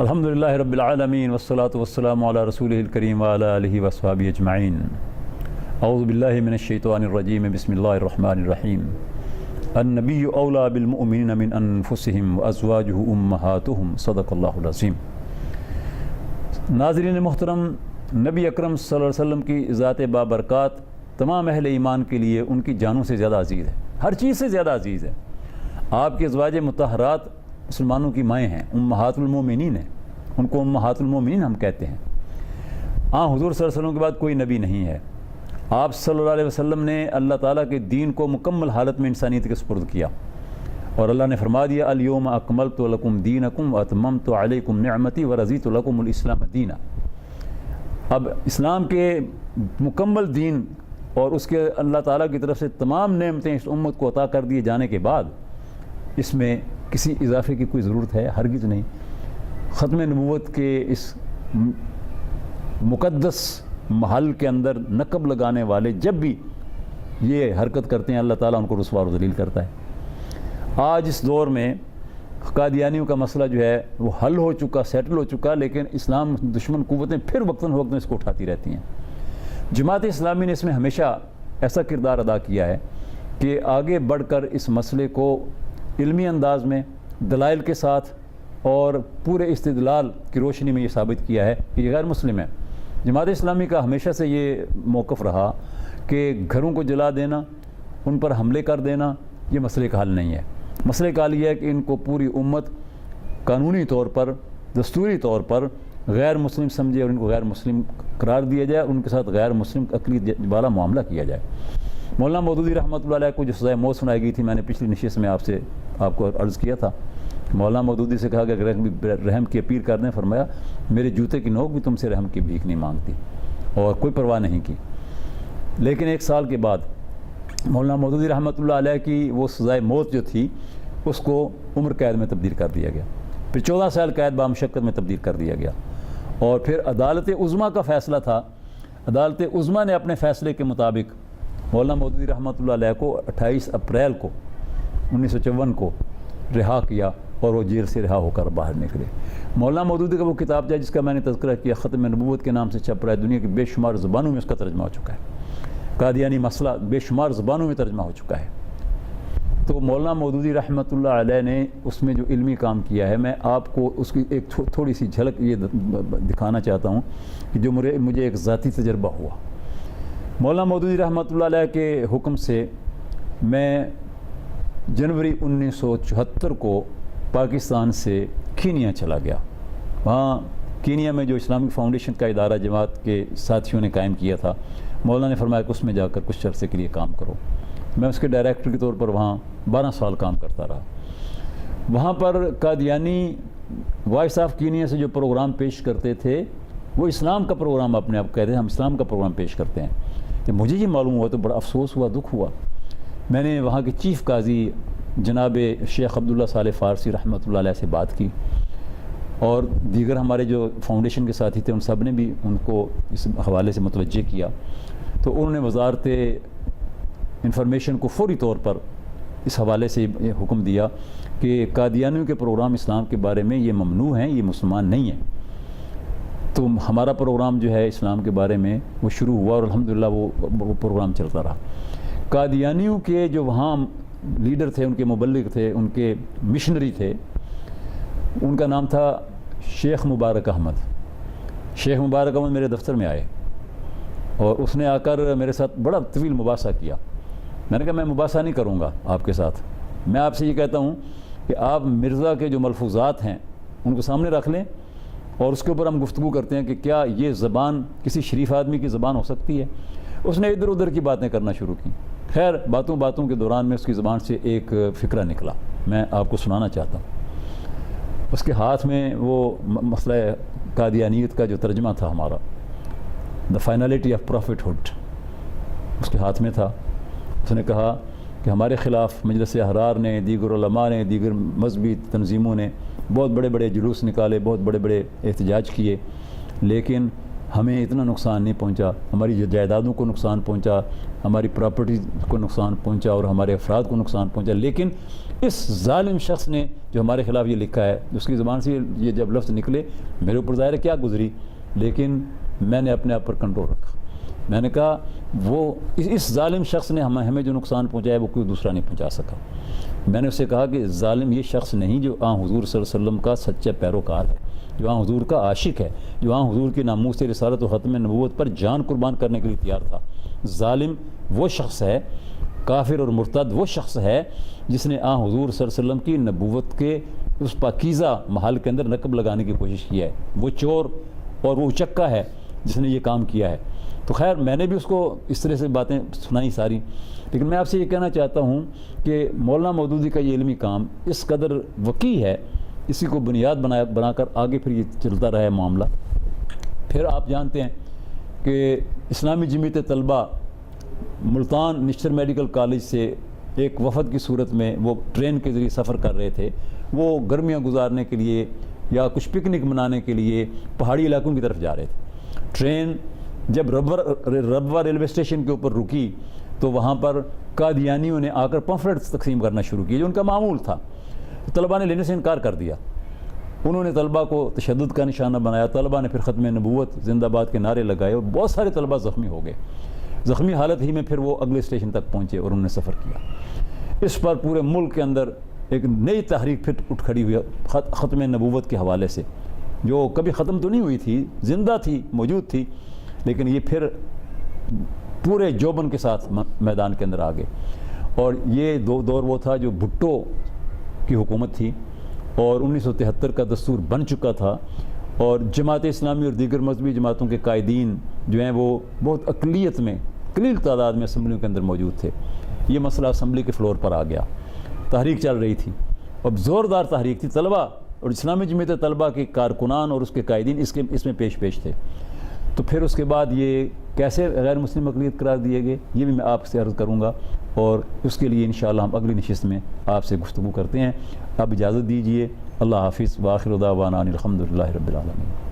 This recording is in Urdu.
الحمدللہ رب العالمین والصلاة والسلام علی رسولہ الکریم وعلی آلہ وصحبہ اجمعین۔ اعوذ باللہ من الشیطان الرجیم، بسم اللہ الرحمن الرحیم۔ النبی اولیٰ بالمؤمنین من انفسہم وازواجہ امہاتہم، صدق اللہ العظیم۔ ناظرین محترم، نبی اکرم صلی اللہ علیہ وسلم کی ذات بابرکات تمام اہل ایمان کے لیے ان کی جانوں سے زیادہ عزیز ہے، ہر چیز سے زیادہ عزیز ہے۔ آپ کے ازواج مطہرات مسلمانوں کی مائیں ہیں، امہات المومنین ہیں، ان کو امہات المومنین ہم کہتے ہیں۔ حضور صلی اللہ علیہ وسلم کے بعد کوئی نبی نہیں ہے۔ آپ صلی اللہ علیہ وسلم نے اللہ تعالیٰ کے دین کو مکمل حالت میں انسانیت کے سپرد کیا، اور اللہ نے فرما دیا الیوم اکملت لکم دینکم واتممت علیکم نعمتی ورضیت لکم الاسلام دینا۔ اب اسلام کے مکمل دین اور اس کے اللہ تعالیٰ کی طرف سے تمام نعمتیں اس امت کو عطا کر دیے جانے کے بعد اس میں کسی اضافے کی کوئی ضرورت ہے؟ ہرگز نہیں۔ ختم نبوت کے اس مقدس محل کے اندر نقب لگانے والے جب بھی یہ حرکت کرتے ہیں، اللہ تعالیٰ ان کو رسوا و ذلیل کرتا ہے۔ آج اس دور میں قادیانیوں کا مسئلہ جو ہے وہ حل ہو چکا، سیٹل ہو چکا، لیکن اسلام دشمن قوتیں پھر وقتاً فوقتاً اس کو اٹھاتی رہتی ہیں۔ جماعت اسلامی نے اس میں ہمیشہ ایسا کردار ادا کیا ہے کہ آگے بڑھ کر اس مسئلے کو علمی انداز میں دلائل کے ساتھ اور پورے استدلال کی روشنی میں یہ ثابت کیا ہے کہ یہ غیر مسلم ہے۔ جماعت اسلامی کا ہمیشہ سے یہ موقف رہا کہ گھروں کو جلا دینا، ان پر حملے کر دینا، یہ مسئلے کا حل نہیں ہے۔ مسئلے کا حل یہ ہے کہ ان کو پوری امت قانونی طور پر، دستوری طور پر غیر مسلم سمجھے اور ان کو غیر مسلم قرار دیا جائے، ان کے ساتھ غیر مسلم عقلی والا معاملہ کیا جائے۔ مولانا مودودی رحمۃ اللہ علیہ کو جو سزائے موت سنائی گئی تھی، میں نے پچھلی نشست میں آپ کو عرض کیا تھا، مولانا مودودی سے کہا کہ رحم کی اپیل کر دیں، فرمایا میرے جوتے کی نوک بھی تم سے رحم کی بھیک نہیں مانگتی، اور کوئی پرواہ نہیں کی۔ لیکن 1 سال کے بعد مولانا مودودی رحمۃ اللہ علیہ کی وہ سزائے موت جو تھی اس کو عمر قید میں تبدیل کر دیا گیا، پھر 14 سال قید بامشقت میں تبدیل کر دیا گیا، اور پھر عدالت عظمیٰ کا فیصلہ تھا۔ عدالت عظمیٰ نے اپنے فیصلے کے مطابق مولانا مودودی رحمۃ اللہ علیہ کو 28 اپریل کو 1954 کو رہا کیا، اور وہ جیل سے رہا ہو کر باہر نکلے۔ مولانا مودودی کا وہ کتاب جو ہے جس کا میں نے تذکرہ کیا، ختم نبوت کے نام سے چھپ رہا ہے، دنیا کی بے شمار زبانوں میں اس کا ترجمہ ہو چکا ہے۔ قادیانی مسئلہ بے شمار زبانوں میں ترجمہ ہو چکا ہے۔ تو مولانا مودودی رحمۃ اللہ علیہ نے اس میں جو علمی کام کیا ہے، میں آپ کو اس کی ایک تھوڑی سی جھلک یہ دکھانا چاہتا ہوں کہ جو مجھے ایک ذاتی تجربہ ہوا۔ مولانا مودودی رحمۃ اللہ علیہ کے حکم سے میں جنوری 1974 کو پاکستان سے کینیا چلا گیا۔ وہاں کینیا میں جو اسلامک فاؤنڈیشن کا ادارہ جماعت کے ساتھیوں نے قائم کیا تھا، مولانا نے فرمایا کہ اس میں جا کر کچھ عرصے کے لیے کام کرو۔ میں اس کے ڈائریکٹر کے طور پر وہاں 12 سال کام کرتا رہا۔ وہاں پر قادیانی وائس آف کینیا سے جو پروگرام پیش کرتے تھے وہ اسلام کا پروگرام اپنے آپ کہتے ہیں، ہم اسلام کا پروگرام پیش کرتے ہیں۔ کہ مجھے یہ معلوم ہوا تو بڑا افسوس ہوا، دکھ ہوا۔ میں نے وہاں کے چیف قاضی جناب شیخ عبداللہ صالح فارسی رحمۃ اللہ علیہ سے بات کی، اور دیگر ہمارے جو فاؤنڈیشن کے ساتھی تھے ان سب نے بھی ان کو اس حوالے سے متوجہ کیا۔ تو انہوں نے وزارت انفارمیشن کو فوری طور پر اس حوالے سے یہ حکم دیا کہ قادیانیوں کے پروگرام اسلام کے بارے میں یہ ممنوع ہیں، یہ مسلمان نہیں ہیں۔ تو ہمارا پروگرام جو ہے اسلام کے بارے میں وہ شروع ہوا، اور الحمدللہ وہ پروگرام چلتا رہا۔ قادیانیوں کے جو وہاں لیڈر تھے، ان کے مبلغ تھے، ان کے مشنری تھے، ان کا نام تھا شیخ مبارک احمد۔ شیخ مبارک احمد میرے دفتر میں آئے اور اس نے آ کر میرے ساتھ بڑا طویل مباحثہ کیا۔ میں نے کہا میں مباحثہ نہیں کروں گا آپ کے ساتھ، میں آپ سے یہ کہتا ہوں کہ آپ مرزا کے جو ملفوظات ہیں ان کو سامنے رکھ لیں، اور اس کے اوپر ہم گفتگو کرتے ہیں کہ کیا یہ زبان کسی شریف آدمی کی زبان ہو سکتی ہے۔ اس نے ادھر ادھر کی باتیں کرنا شروع کی۔ خیر باتوں کے دوران میں اس کی زبان سے ایک فقرہ نکلا، میں آپ کو سنانا چاہتا ہوں۔ اس کے ہاتھ میں وہ مسئلہ قادیانیت کا جو ترجمہ تھا ہمارا، دا فائنلٹی آف پروفٹ ہوڈ، اس کے ہاتھ میں تھا۔ اس نے کہا کہ ہمارے خلاف مجلس احرار نے، دیگر علماء نے، دیگر مذہبی تنظیموں نے بہت بڑے بڑے جلوس نکالے، بہت بڑے بڑے احتجاج کیے، لیکن ہمیں اتنا نقصان نہیں پہنچا، ہماری جائیدادوں کو نقصان پہنچا، ہماری پراپرٹیز کو نقصان پہنچا اور ہمارے افراد کو نقصان پہنچا، لیکن اس ظالم شخص نے جو ہمارے خلاف یہ لکھا ہے، اس کی زبان سے یہ جب لفظ نکلے میرے اوپر ظاہر ہے کیا گزری، لیکن میں نے اپنے آپ پر کنٹرول رکھا۔ میں نے کہا وہ اس ظالم شخص نے ہمیں جو نقصان پہنچایا وہ کوئی دوسرا نہیں پہنچا سکا۔ میں نے اس سے کہا کہ ظالم یہ شخص نہیں جو آن حضور صلی اللہ علیہ وسلم کا سچا پیروکار ہے، جو آن حضور کا عاشق ہے، جو آن حضور کی ناموس رسالت و ختم نبوت پر جان قربان کرنے کے لیے تیار تھا۔ ظالم وہ شخص ہے، کافر اور مرتد وہ شخص ہے جس نے آن حضور صلی اللہ علیہ وسلم کی نبوت کے اس پاکیزہ محل کے اندر نقب لگانے کی کوشش کی ہے۔ وہ چور اور وہ اچکا ہے جس نے یہ کام کیا ہے۔ تو خیر میں نے بھی اس کو اس طرح سے باتیں سنائی ساری، لیکن میں آپ سے یہ کہنا چاہتا ہوں کہ مولانا مودودی کا یہ علمی کام اس قدر وسیع ہے، اسی کو بنیاد بنا کر آگے پھر یہ چلتا رہا ہے معاملہ۔ پھر آپ جانتے ہیں کہ اسلامی جمعیت طلبہ ملتان نشتر میڈیکل کالج سے ایک وفد کی صورت میں وہ ٹرین کے ذریعے سفر کر رہے تھے، وہ گرمیاں گزارنے کے لیے یا کچھ پکنک منانے کے لیے پہاڑی علاقوں کی طرف جا رہے تھے۔ ٹرین جب ربوہ ریلوے اسٹیشن کے اوپر رکی تو وہاں پر قادیانیوں نے آ کر پمفلٹس تقسیم کرنا شروع کیے جو ان کا معمول تھا۔ طلباء نے لینے سے انکار کر دیا، انہوں نے طلباء کو تشدد کا نشانہ بنایا، طلباء نے پھر ختم نبوت زندہ باد کے نعرے لگائے اور بہت سارے طلباء زخمی ہو گئے۔ زخمی حالت ہی میں پھر وہ اگلے اسٹیشن تک پہنچے اور انہوں نے سفر کیا۔ اس پر پورے ملک کے اندر ایک نئی تحریک پھر اٹھ کھڑی ہوئی ختم نبوت کے حوالے سے، جو کبھی ختم تو نہیں ہوئی تھی، زندہ تھی، موجود تھی، لیکن یہ پھر پورے جوبن کے ساتھ میدان کے اندر آ گئے۔ اور یہ دور وہ تھا جو بھٹو کی حکومت تھی اور 1973 کا دستور بن چکا تھا، اور جماعت اسلامی اور دیگر مذہبی جماعتوں کے قائدین جو ہیں وہ بہت اقلیت میں قلیل تعداد میں اسمبلیوں کے اندر موجود تھے۔ یہ مسئلہ اسمبلی کے فلور پر آ گیا، تحریک چل رہی تھی، اب زوردار تحریک تھی، طلباء اور اسلامی جمعیت طلبہ کے کارکنان اور اس کے قائدین اس میں پیش تھے۔ تو پھر اس کے بعد یہ کیسے غیر مسلم اقلیت قرار دیے گئے یہ بھی میں آپ سے عرض کروں گا، اور اس کے لیے انشاءاللہ ہم اگلی نشست میں آپ سے گفتگو کرتے ہیں۔ اب اجازت دیجیے، اللہ حافظ، وآخر دعوانا ان الحمدللہ رب العالمین۔